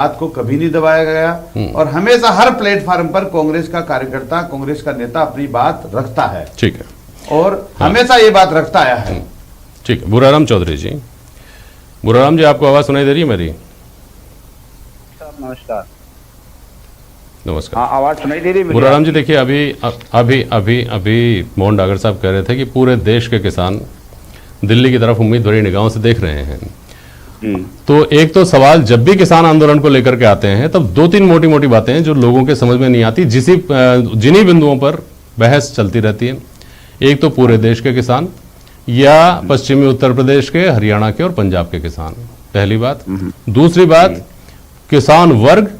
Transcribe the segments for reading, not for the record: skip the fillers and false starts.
बात को कभी नहीं दबाया गया और हमेशा हर प्लेटफॉर्म पर कांग्रेस का कार्यकर्ता, कांग्रेस का नेता अपनी बात रखता है। ठीक है, और हमेशा ये बात रखता आया है। ठीक है। बुराराम चौधरी जी, बुराराम जी, आपको आवाज सुनाई दे रही है मेरी? नमस्कार। नमस्कार। हाँ, आवाज सुनाई दे रही है? बुराराम जी, देखिए अभी मोहन डागर साहब कह रहे थे कि पूरे देश के किसान दिल्ली की तरफ उम्मीद भरी निगाहों से देख रहे हैं। तो एक तो सवाल, जब भी किसान आंदोलन को लेकर के आते हैं तब दो तीन मोटी मोटी बातें हैं जो लोगों के समझ में नहीं आती, जिन्हीं बिंदुओं पर बहस चलती रहती है। एक तो पूरे देश के किसान या पश्चिमी उत्तर प्रदेश के, हरियाणा के और पंजाब के किसान, पहली बात। दूसरी बात, किसान वर्ग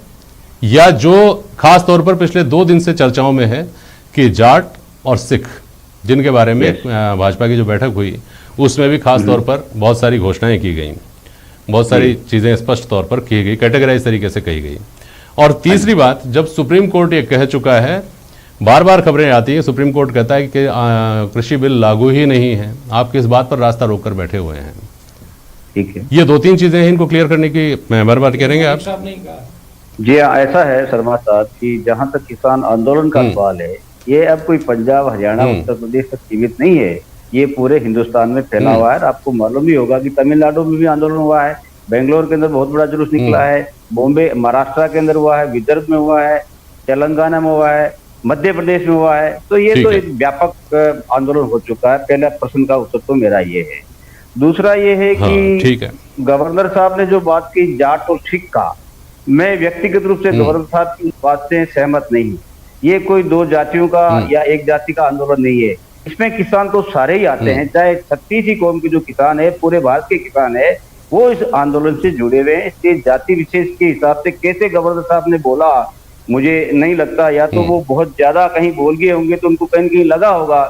या जो खास तौर पर पिछले 2 दिन से चर्चाओं में है कि जाट और सिख, जिनके बारे में भाजपा की जो बैठक हुई उसमें भी खास तौर पर बहुत सारी घोषणाएं की गई, बहुत सारी चीजें स्पष्ट तौर पर की गई, कैटेगराइज तरीके से कही गई। और तीसरी बात, जब सुप्रीम कोर्ट ये कह चुका है, बार बार खबरें आती है, सुप्रीम कोर्ट कहता है कि कृषि बिल लागू ही नहीं है, आप किस बात पर रास्ता रोककर बैठे हुए हैं? ठीक है, ये 2-3 चीजें हैं, इनको क्लियर करने की बार बार करेंगे आप? जी हाँ, ऐसा है शर्मा साहब कि जहां तक किसान आंदोलन का सवाल है, ये अब कोई पंजाब, हरियाणा, उत्तर प्रदेश तक सीमित नहीं है, ये पूरे हिंदुस्तान में फैला हुआ है। आपको मालूम ही होगा कि तमिलनाडु में भी आंदोलन हुआ है, बेंगलोर के अंदर बहुत बड़ा जुलूस निकला है, बॉम्बे, महाराष्ट्र के अंदर हुआ है, विदर्भ में हुआ है, तेलंगाना में हुआ है, मध्य प्रदेश में हुआ है। तो ये तो एक व्यापक आंदोलन हो चुका है। पहला प्रश्न का उत्तर तो मेरा ये है। दूसरा ये है कि गवर्नर साहब ने जो बात की जाट और सिख का, मैं व्यक्तिगत रूप से गवर्नर साहब की बात से सहमत नहीं। ये कोई 2 जातियों का या एक जाति का आंदोलन नहीं है। इसमें किसान तो सारे ही आते हैं, चाहे 36 ही कौम के जो किसान है, पूरे भारत के किसान है, वो इस आंदोलन से जुड़े हुए हैं। इसलिए जाति विशेष के हिसाब से कैसे गवर्नर साहब ने बोला, मुझे नहीं लगता। या तो वो बहुत ज्यादा कहीं बोल गए होंगे तो उनको कहीं कहीं लगा होगा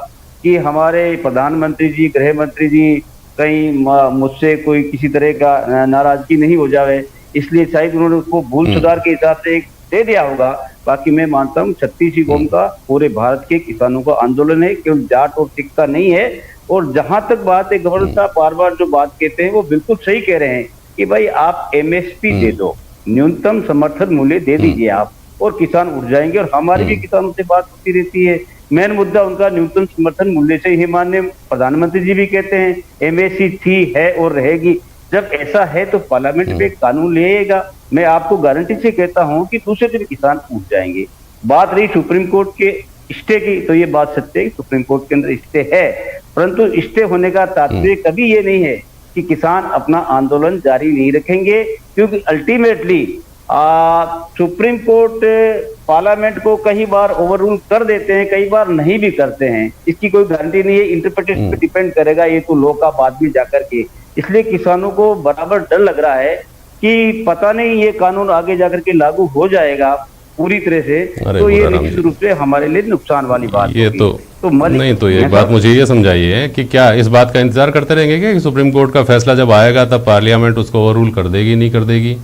कि हमारे प्रधानमंत्री जी, गृह मंत्री जी कहीं मुझसे कोई किसी तरह का नाराजगी नहीं हो जाए, इसलिए शायद उन्होंने उसको भूल सुधार के हिसाब से दे दिया होगा। बाकी मैं मानता हूँ 36 कौम का, पूरे भारत के किसानों का आंदोलन है, केवल जाट और सिख का नहीं है। और जहां तक बात है, गवर्नर साहब बार बार जो बात कहते हैं वो बिल्कुल सही कह रहे हैं कि भाई आप MSP दे दो, न्यूनतम समर्थन मूल्य दे दीजिए आप, और किसान उठ जाएंगे। और हमारी भी किसानों से बात होती रहती है, मेन मुद्दा उनका न्यूनतम समर्थन मूल्य से ही। माननीय प्रधानमंत्री जी भी कहते हैं MSP थी, है और रहेगी। जब ऐसा है तो पार्लियामेंट में कानून लेगा। मैं आपको गारंटी से कहता हूं कि दूसरे दिन किसान उठ जाएंगे। बात रही सुप्रीम कोर्ट के स्टे की, तो ये बात सत्य है, सुप्रीम कोर्ट के अंदर स्टे है, परंतु स्टे होने का तात्पर्य कभी ये नहीं है कि किसान अपना आंदोलन जारी नहीं रखेंगे, क्योंकि अल्टीमेटली सुप्रीम कोर्ट पार्लियामेंट को कई बार ओवररूल कर देते हैं, कई बार नहीं भी करते हैं। इसकी कोई गारंटी नहीं है, इंटरप्रिटेशन पे डिपेंड करेगा, ये तो लॉ का बाद में जाकर के। इसलिए किसानों को बराबर डर लग रहा है कि पता नहीं ये कानून आगे जाकर के लागू हो जाएगा पूरी तरह से, तो ये निश्चित रूप से हमारे लिए नुकसान वाली बात ये तो नहीं। तो एक बात मुझे ये समझाइए कि क्या इस बात का इंतजार करते रहेंगे क्या कि सुप्रीम कोर्ट का फैसला जब आएगा तब पार्लियामेंट उसको ओवररूल कर देगी, नहीं कर देगी?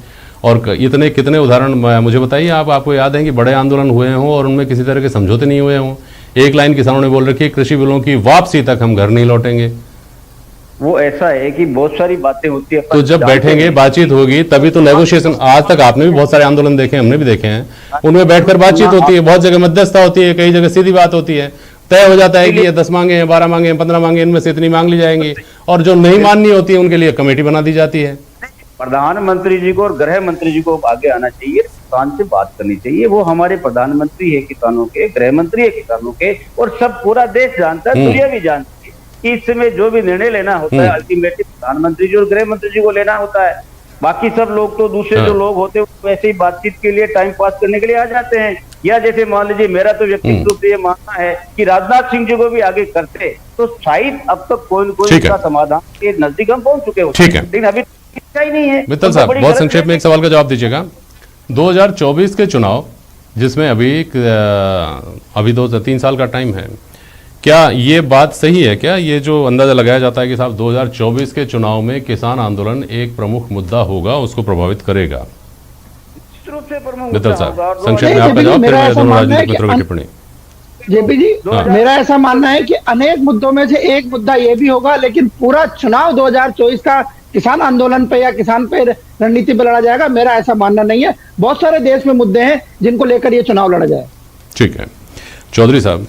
और इतने कितने उदाहरण मुझे बताइए आपको याद है कि बड़े आंदोलन हुए हों और उनमें किसी तरह के समझौते नहीं हुए हों? एक लाइन किसानों ने बोल रखी है, कृषि बिलों की वापसी तक हम घर नहीं लौटेंगे। वो ऐसा है कि बहुत सारी बातें होती है, तो जब बैठेंगे, बातचीत होगी, तभी तो नेगोशिएशन। आज तक आपने भी बहुत सारे आंदोलन देखे, हमने भी देखे हैं, उनमें बैठकर बातचीत होती है, बहुत जगह मध्यस्थता होती है, कई जगह सीधी बात होती है, तय हो जाता है कि ये 10 मांगे हैं, 12 मांगे हैं, 15 मांगे, इनमें से इतनी मांग ली जाएंगी, और जो नहीं माननी होती है उनके लिए कमेटी बना दी जाती है। प्रधानमंत्री जी को और गृह मंत्री जी को आगे आना चाहिए, किसान से बात करनी चाहिए। वो हमारे प्रधानमंत्री है किसानों के, गृह मंत्री है किसानों के, और सब पूरा देश जानता है, दुनिया भी जानती है कि इस समय जो भी निर्णय लेना होता है अल्टीमेटली प्रधानमंत्री जी और गृह मंत्री जी को लेना होता है। बाकी सब लोग तो दूसरे जो लोग होते हैं वैसे ही बातचीत के लिए, टाइम पास करने के लिए आ जाते हैं। या जैसे मान लीजिए, मेरा तो व्यक्तिगत रूप से ये मानना है कि राजनाथ सिंह जी को भी आगे करते तो शायद अब तक कोई न कोई इसका समाधान के नजदीक हम पहुंच चुके होते, लेकिन अभी ही नहीं है। मित्तल साहब, बहुत संक्षेप में एक सवाल का जवाब दीजिएगा। 2024 के चुनाव, जिसमें अभी 2-3 साल का टाइम है, क्या ये बात सही है क्या, ये जो अंदाजा लगाया जाता है कि साहब 2024 के चुनाव में किसान आंदोलन एक प्रमुख मुद्दा होगा, उसको प्रभावित करेगा? मित्तल साहब, संक्षेप में आपका जवाब, फिर मेरे दोनों राजनीतिक मित्रों की टिप्पणी। जेपी जी, मेरा ऐसा मानना है कि अनेक मुद्दों में से एक मुद्दा ये भी होगा, लेकिन पूरा चुनाव 2024 का किसान आंदोलन पे या किसान पे रणनीति पे लड़ा जाएगा, मेरा ऐसा मानना नहीं है। बहुत सारे देश में मुद्दे हैं जिनको लेकर ये चुनाव लड़ा जाए। ठीक है चौधरी साहब।